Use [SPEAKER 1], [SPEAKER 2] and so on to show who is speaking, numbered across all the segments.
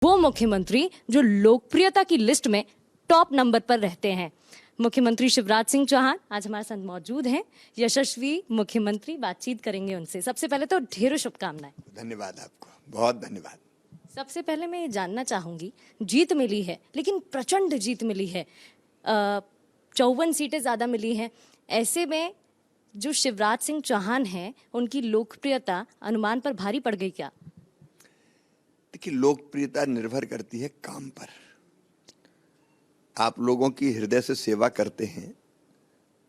[SPEAKER 1] वो मुख्यमंत्री जो लोकप्रियता की लिस्ट में टॉप नंबर पर रहते हैं। मुख्यमंत्री शिवराज सिंह चौहान आज हमारे साथ मौजूद हैं। यशस्वी मुख्यमंत्री, बातचीत करेंगे उनसे। सबसे पहले तो ढेरों शुभकामनाएं।
[SPEAKER 2] धन्यवाद आपको, बहुत धन्यवाद।
[SPEAKER 1] सबसे पहले मैं ये जानना चाहूंगी, जीत मिली है लेकिन प्रचंड जीत मिली है, 54 सीटें ज्यादा मिली हैं। ऐसे में जो शिवराज सिंह चौहान हैं उनकी लोकप्रियता अनुमान पर भारी पड़ गई क्या?
[SPEAKER 2] देखिए, लोकप्रियता निर्भर करती है काम पर। आप लोगों की हृदय से सेवा करते हैं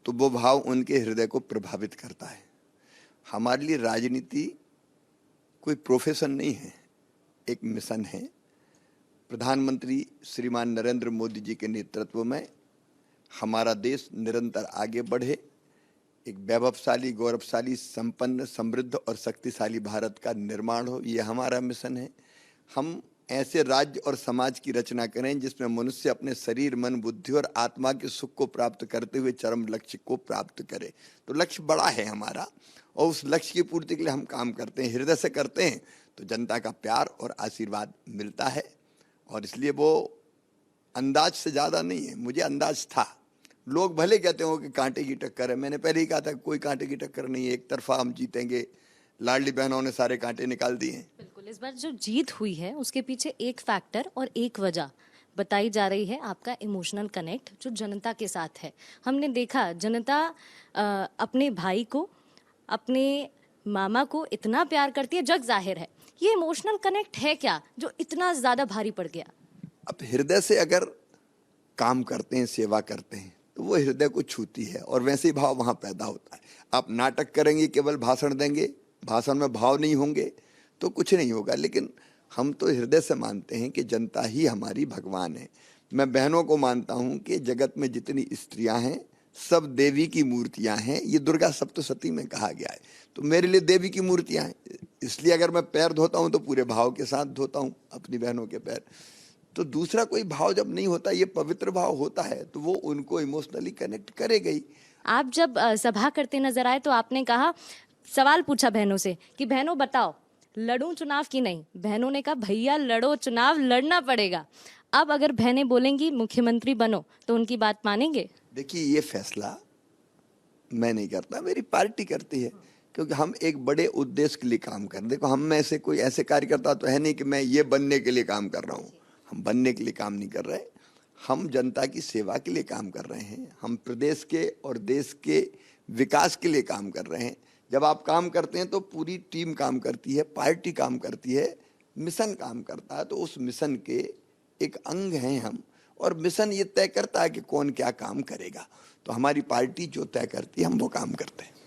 [SPEAKER 2] तो वो भाव उनके हृदय को प्रभावित करता है। हमारे लिए राजनीति कोई प्रोफेशन नहीं है, एक मिशन है। प्रधानमंत्री श्रीमान नरेंद्र मोदी जी के नेतृत्व में हमारा देश निरंतर आगे बढ़े, एक वैभवशाली, गौरवशाली, संपन्न, समृद्ध और शक्तिशाली भारत का निर्माण हो, ये हमारा मिशन है। हम ऐसे राज्य और समाज की रचना करें जिसमें मनुष्य अपने शरीर, मन, बुद्धि और आत्मा के सुख को प्राप्त करते हुए चरम लक्ष्य को प्राप्त करे। तो लक्ष्य बड़ा है हमारा और उस लक्ष्य की पूर्ति के लिए हम काम करते हैं, हृदय से करते हैं, तो जनता का प्यार और आशीर्वाद मिलता है। और इसलिए वो अंदाज से ज़्यादा नहीं है, मुझे अंदाज था। लोग भले कहते हो कि कांटे की टक्कर है, मैंने पहले ही कहा था कोई कांटे की टक्कर नहीं है, एक तरफा हम जीतेंगे। लाडली बहनों ने सारे कांटे निकाल दिए हैं।
[SPEAKER 1] बिल्कुल, इस बार जो जीत हुई है उसके पीछे एक फैक्टर और एक वजह बताई जा रही है, आपका इमोशनल कनेक्ट जो जनता के साथ है। हमने देखा जनता अपने भाई को, अपने मामा को इतना प्यार करती है, जग जाहिर है। ये इमोशनल कनेक्ट है क्या जो इतना ज्यादा भारी पड़ गया?
[SPEAKER 2] अब हृदय से अगर काम करते हैं, सेवा करते हैं, तो वो हृदय को छूती है और वैसे ही भाव वहाँ पैदा होता है। आप नाटक करेंगे, केवल भाषण देंगे, भाषण में भाव नहीं होंगे तो कुछ नहीं होगा। लेकिन हम तो हृदय से मानते हैं कि जनता ही हमारी भगवान है। मैं बहनों को मानता हूँ कि जगत में जितनी स्त्रियां हैं सब देवी की मूर्तियां हैं। ये दुर्गा सप्तशती में कहा गया है। तो मेरे लिए देवी की मूर्तियां हैं, इसलिए अगर मैं पैर धोता हूँ तो पूरे भाव के साथ धोता हूँ अपनी बहनों के पैर। तो दूसरा कोई भाव जब नहीं होता, ये पवित्र भाव होता है, तो वो उनको इमोशनली कनेक्ट करेगा ही।
[SPEAKER 1] आप जब सभा करते नजर आए तो आपने कहा, सवाल पूछा बहनों से कि बहनों बताओ लड़ूं चुनाव की नहीं? बहनों ने कहा भैया लड़ो, चुनाव लड़ना पड़ेगा। अब अगर बहनें बोलेंगी मुख्यमंत्री बनो तो उनकी बात मानेंगे?
[SPEAKER 2] देखिए, ये फैसला मैं नहीं करता, मेरी पार्टी करती है, क्योंकि हम एक बड़े उद्देश्य के लिए काम कर रहे हैं। देखो, हम में से कोई ऐसे कार्यकर्ता तो है नहीं कि मैं ये बनने के लिए काम कर रहा हूँ। हम बनने के लिए काम नहीं कर रहे, हम जनता की सेवा के लिए काम कर रहे हैं। हम प्रदेश के और देश के विकास के लिए काम कर रहे हैं। जब आप काम करते हैं तो पूरी टीम काम करती है, पार्टी काम करती है, मिशन काम करता है। तो उस मिशन के एक अंग हैं हम, और मिशन ये तय करता है कि कौन क्या काम करेगा। तो हमारी पार्टी जो तय करती है हम वो काम करते हैं।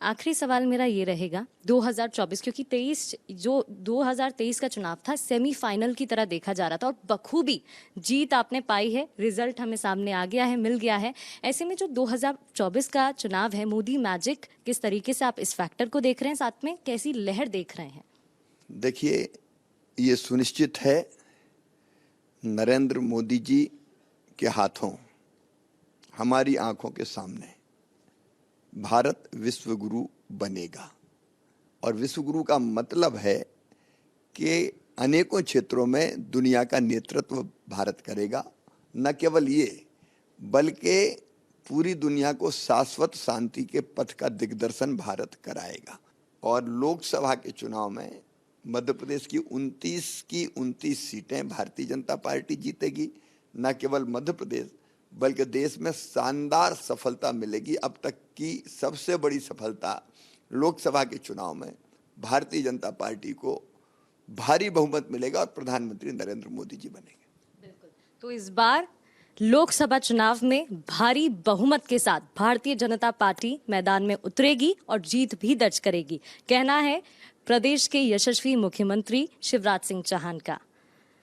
[SPEAKER 1] आखिरी सवाल मेरा ये रहेगा, 2024, क्योंकि 2023 का चुनाव था, सेमीफाइनल की तरह देखा जा रहा था और बखूबी जीत आपने पाई है, रिजल्ट हमें सामने आ गया है, मिल गया है। ऐसे में जो 2024 का चुनाव है, मोदी मैजिक, किस तरीके से आप इस फैक्टर को देख रहे हैं, साथ में कैसी लहर देख रहे हैं?
[SPEAKER 2] देखिए, ये सुनिश्चित है नरेंद्र मोदी जी के हाथों, हमारी आंखों के सामने भारत विश्व गुरु बनेगा। और विश्व गुरु का मतलब है कि अनेकों क्षेत्रों में दुनिया का नेतृत्व भारत करेगा। न केवल ये, बल्कि पूरी दुनिया को शाश्वत शांति के पथ का दिग्दर्शन भारत कराएगा। और लोकसभा के चुनाव में मध्य प्रदेश की 29 सीटें भारतीय जनता पार्टी जीतेगी। न केवल मध्य प्रदेश बल्कि देश में शानदार सफलता मिलेगी। अब तक की सबसे बड़ी सफलता लोकसभा के चुनाव में भारतीय जनता पार्टी को भारी बहुमत मिलेगा और प्रधानमंत्री नरेंद्र मोदी जी बनेंगे।
[SPEAKER 1] बिल्कुल, तो इस बार लोकसभा चुनाव में भारी बहुमत के साथ भारतीय जनता पार्टी मैदान में उतरेगी और जीत भी दर्ज करेगी, कहना है प्रदेश के यशस्वी मुख्यमंत्री शिवराज सिंह चौहान का।